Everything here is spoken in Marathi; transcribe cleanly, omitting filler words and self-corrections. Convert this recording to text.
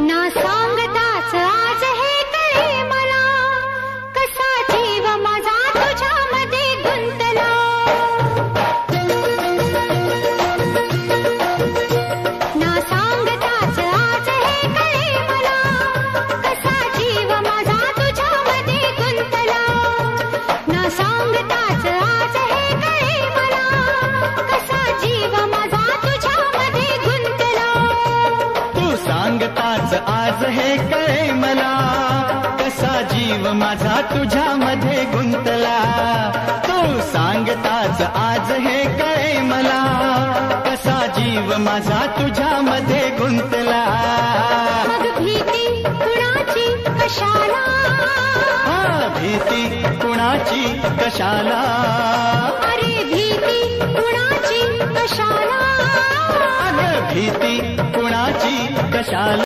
ना सांगताच आज हे कळे मला, कसा जीव माझा तुझ्यामध्ये गुंतला. ना सांगताच आज हे कळे मला, कसा जीव माझा तुझ्यामध्ये गुंतला. ना सांगताच आज हे कळे मला, कसा जीव माझा तुझ्यामध्ये गुंतला. तू सांगताच आज हे कळे मला, कसा जीव माझा तुझ्यामध्ये गुंतला. तू सांगताच आज हे कळे मला, कसा जीव माझा तुझ्यामध्ये गुंतला. मग भीती कुणाची कशाला, भीती कुणाची कशाला. अरे भीती कुणाची कशाला. अगं भीती कुणाची कशाला.